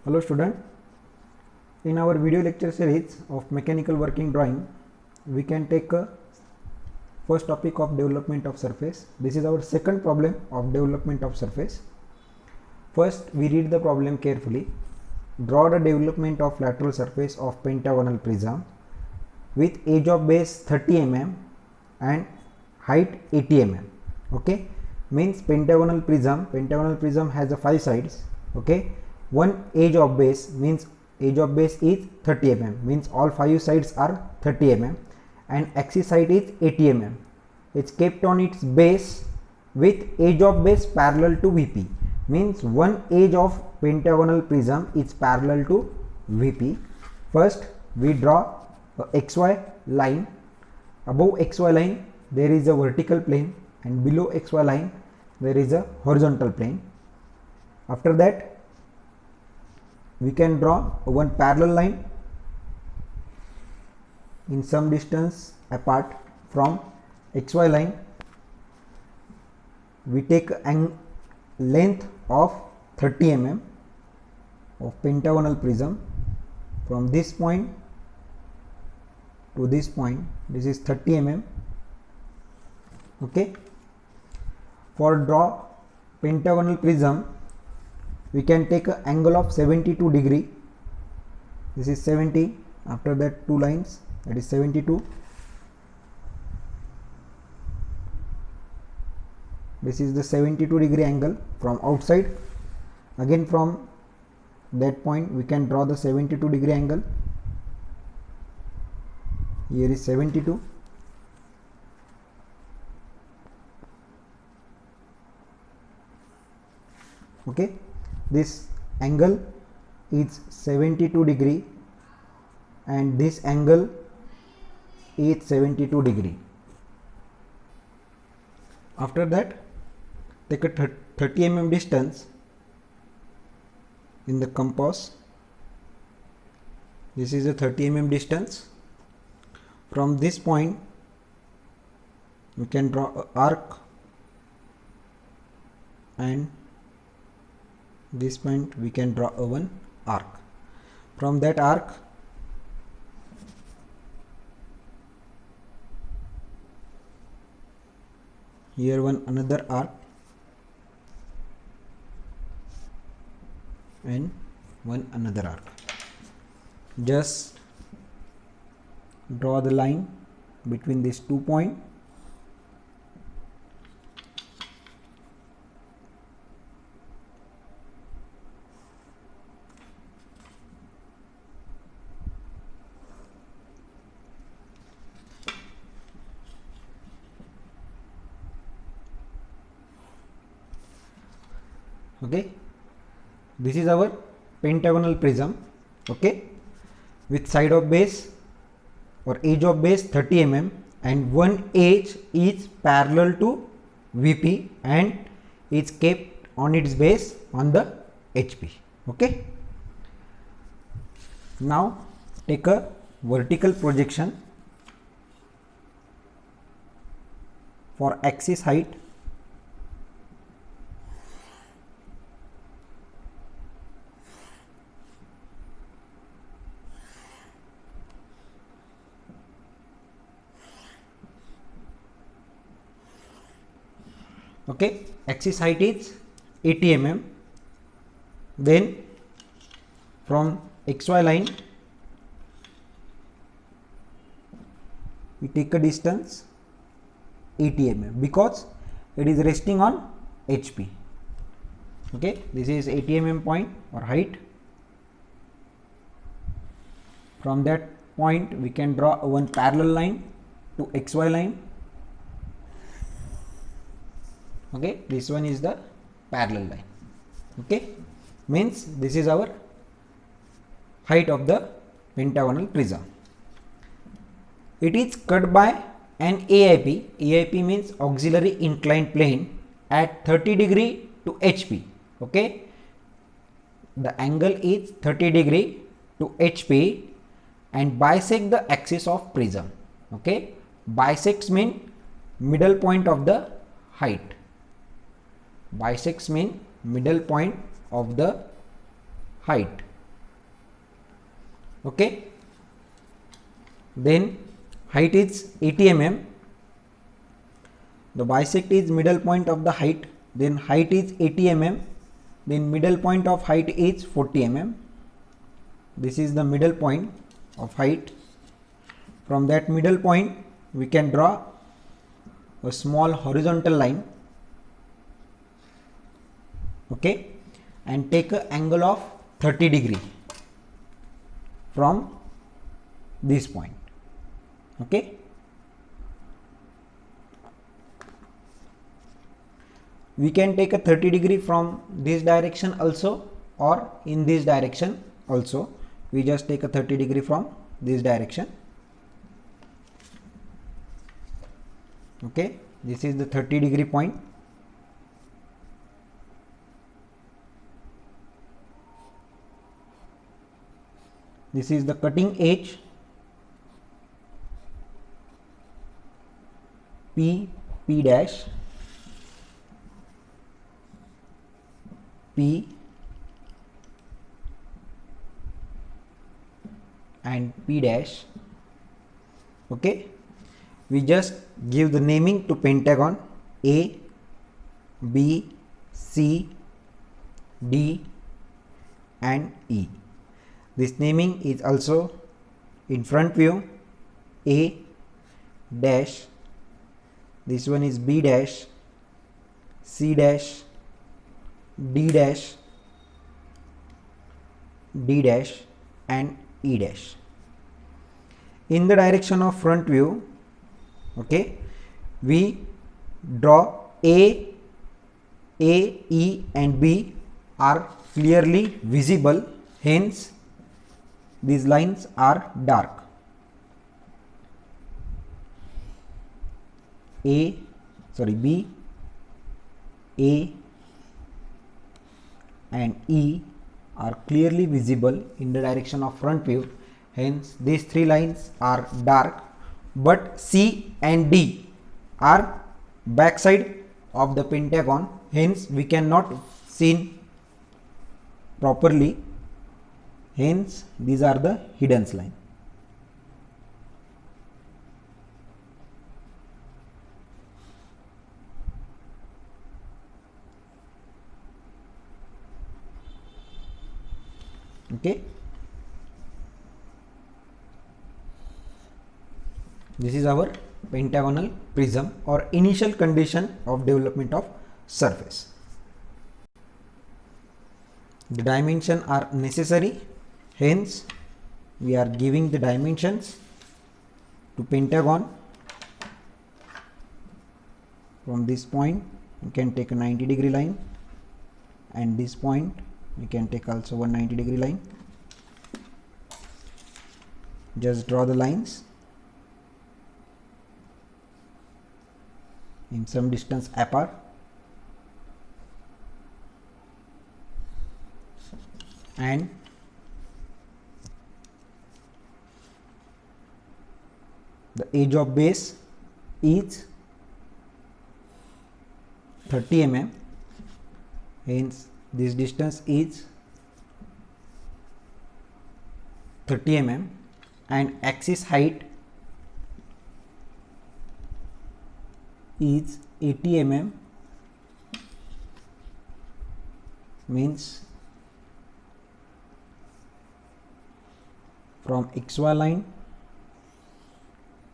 Hello student, in our video lecture series of mechanical working drawing, we can take a first topic of development of surface. This is our second problem of development of surface. First, we read the problem carefully. Draw the development of lateral surface of pentagonal prism with edge of base 30 mm and height 80 mm. Okay, means pentagonal prism has 5 sides. Okay, one edge of base means edge of base is 30 mm, means all 5 sides are 30 mm, and axis height is 80 mm. It's kept on its base with edge of base parallel to VP, means one edge of pentagonal prism is parallel to VP. First, we draw a XY line. Above XY line there is a vertical plane, and below XY line there is a horizontal plane. After that, we can draw one parallel line in some distance apart from XY line. We take a length of 30 mm of pentagonal prism from this point to this point. This is 30 mm. Okay, for draw pentagonal prism, we can take an angle of 72 degree. This is 70. After that, 2 lines, that is 72. This is the 72 degree angle from outside. Again, from that point we can draw the 72 degree angle. Here is 72. Okay, this angle is 72 degree and this angle is 72 degree. After that, take a 30 mm distance in the compass. This is a 30 mm distance. From this point we can draw an arc, and this point we can draw a one arc. From that arc, here one another arc and one another arc. Just draw the line between these 2 points. Okay, this is our pentagonal prism. Okay, with side of base or edge of base 30 mm, and one edge is parallel to VP and is kept on its base on the HP. Okay, now take a vertical projection for axis height. Okay, axis height is 80 mm. Then from XY line we take a distance 80 mm because it is resting on HP. Okay, this is 80 mm point or height. From that point we can draw one parallel line to XY line. Okay, this one is the parallel line. Okay, means this is our height of the pentagonal prism. It is cut by an AIP. AIP means auxiliary inclined plane at 30 degree to HP. Okay, the angle is 30 degree to HP and bisect the axis of prism. Okay, bisects mean middle point of the height. Bisects mean middle point of the height. Okay, then height is 80 mm. The bisect is middle point of the height, then height is 80 mm, then middle point of height is 40 mm. This is the middle point of height. From that middle point we can draw a small horizontal line, okay, and take an angle of 30 degree from this point, okay. We can take a 30 degree from this direction also or in this direction also. We just take a 30 degree from this direction, okay. This is the 30 degree point. This is the cutting edge P dash, P and P dash, okay. We just give the naming to pentagon A, B, C, D and E. This naming is also in front view A dash, this one is B dash, C dash, D dash, D dash and E dash. In the direction of front view, okay, we draw A, E and B are clearly visible, hence these lines are dark. B, A and E are clearly visible in the direction of front view, hence these three lines are dark, but C and D are backside of the pentagon, hence we cannot see properly, hence these are the hidden line. Okay, this is our pentagonal prism or initial condition of development of surface. The dimensions are necessary, hence we are giving the dimensions to pentagon. From this point you can take a 90 degree line, and this point we can take also 190 degree line. Just draw the lines in some distance apart. And the edge of base is 30 mm, hence this distance is 30 mm, and axis height is 80 mm, means from XY line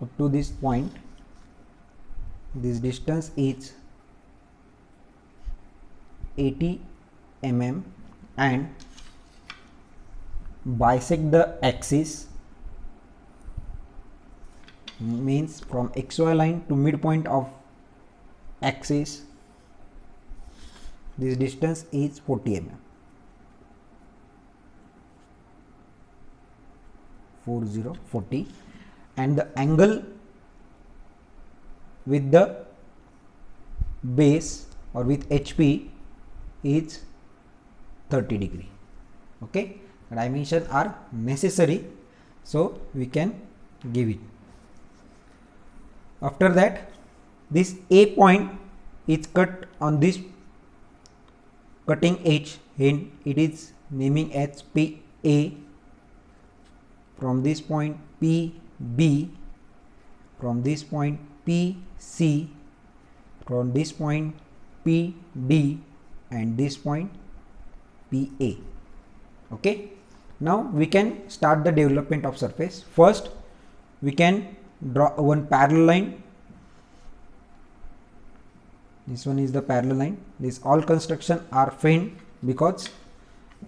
up to this point, this distance is 80 mm, and bisect the axis, means from XY line to midpoint of axis, this distance is 40 mm. 40, and the angle with the base or with HP is 30 degree. Okay, dimensions are necessary, so we can give it. After that, this A point is cut on this cutting edge, and it is naming as PA, from this point PB, from this point PC, from this point PD, and this point PA. Okay, now we can start the development of surface. First we can draw one parallel line. This one is the parallel line. This all construction are feigned because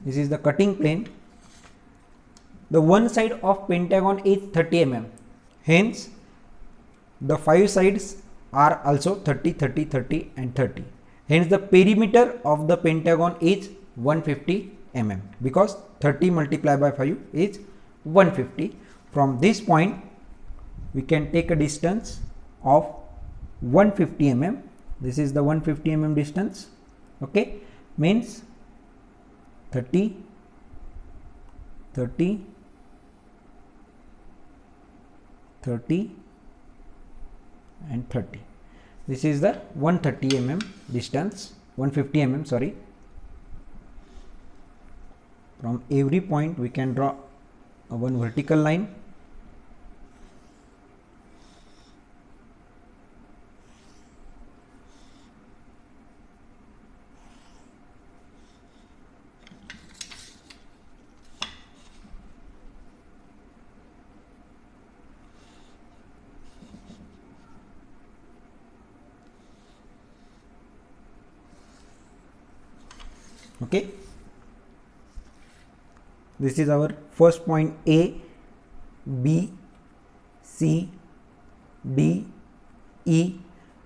this is the cutting plane. The one side of pentagon is 30 mm, hence the 5 sides are also 30, 30, 30 and 30. Hence the perimeter of the pentagon is 150 mm, because 30 multiplied by 5 is 150. From this point we can take a distance of 150 mm. This is the 150 mm distance. Okay, means 30, 30, 30 and 30. This is the 130 mm distance, 150 mm, sorry. From every point we can draw one vertical line. Okay, this is our first point A, B, C, D, E,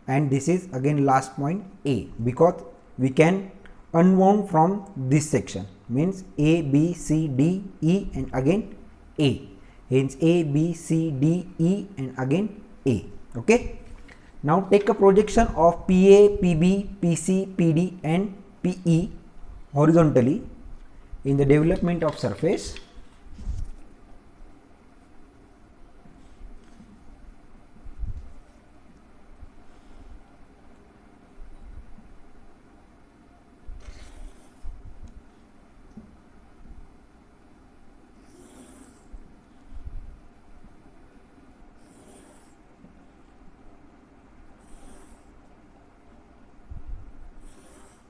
and this is again last point A, because we can unwound from this section, means A, B, C, D, E and again A, hence A, B, C, D, E and again A. Okay, now take a projection of PA, PB, PC, PD and PE horizontally in the development of surface.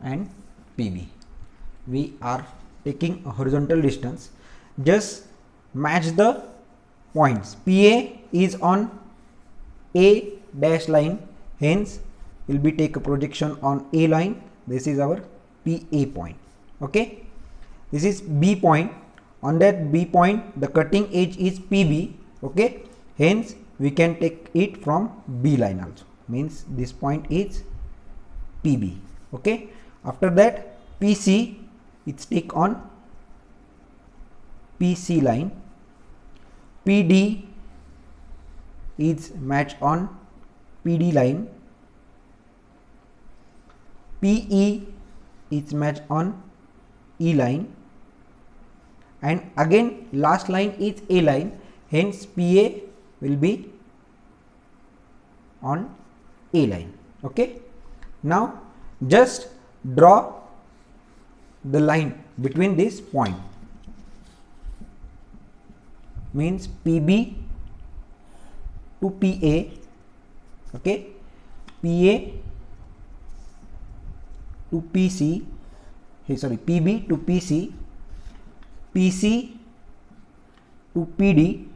And PB. We are taking a horizontal distance. Just match the points. PA is on A dash line, hence will be take a projection on A line. This is our PA point. Okay, this is B point. On that B point the cutting edge is PB. Okay, hence we can take it from B line also, means this point is PB. Okay, after that PC, it's take on PC line. PD is match on PD line. PE is match on E line, and again last line is A line, hence PA will be on A line. Okay, now just draw the line between this point, means PB to PA. Okay, PA to PC, sorry, PB to PC, PC to PD.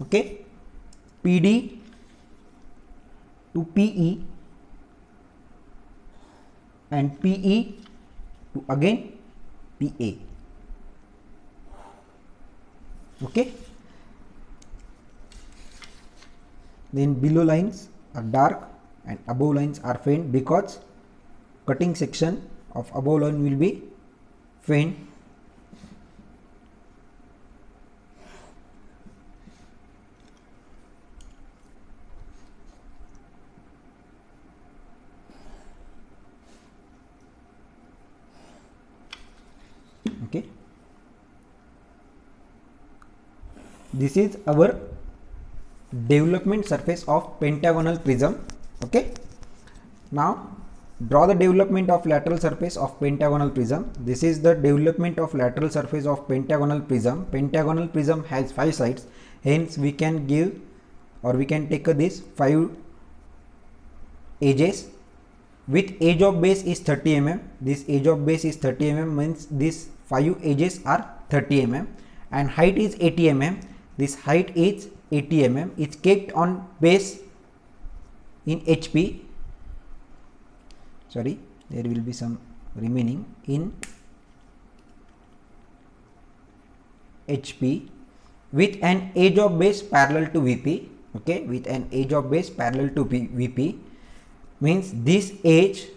Okay, PD to PE and PE to again PA. Okay, then below lines are dark and above lines are faint, because cutting section of above line will be faint. Okay, this is our development surface of pentagonal prism. Okay, now Draw the development of lateral surface of pentagonal prism. This is the development of lateral surface of pentagonal prism. Pentagonal prism has 5 sides, hence we can give or we can take this 5 edges. With edge of base is 30 mm. This edge of base is 30 mm means these 5 edges are 30 mm, and height is 80 mm. This height is 80 mm. It's kept on base in HP. Sorry, there will be some remaining in HP with an edge of base parallel to VP. Okay, with an edge of base parallel to VP means this edge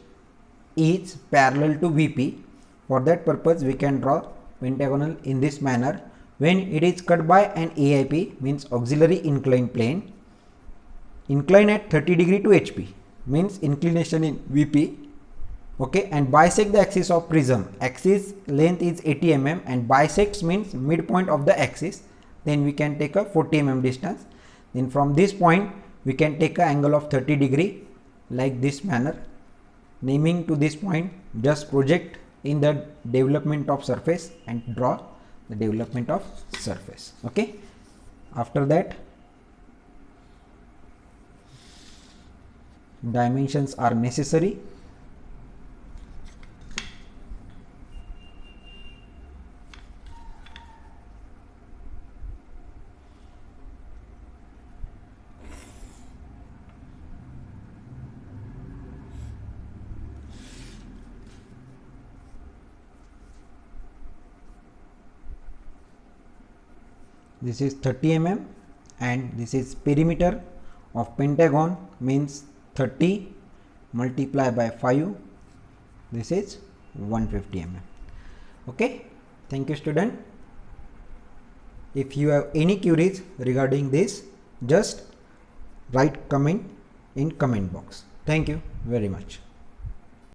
is parallel to VP. For that purpose, we can draw pentagonal in this manner. When it is cut by an AIP, means auxiliary inclined plane, incline at 30 degree to HP, means inclination in VP. Okay, and bisect the axis of prism. Axis length is 80 mm and bisects means midpoint of the axis. Then we can take a 40 mm distance. Then from this point we can take an angle of 30 degree like this manner. Naming to this point, just project in the development of surface and draw the development of surface. Okay, after that dimensions are necessary. This is 30 mm and this is perimeter of pentagon, means 30 multiplied by 5, this is 150 mm. Okay, thank you student. If you have any queries regarding this, just write comment in comment box. Thank you very much.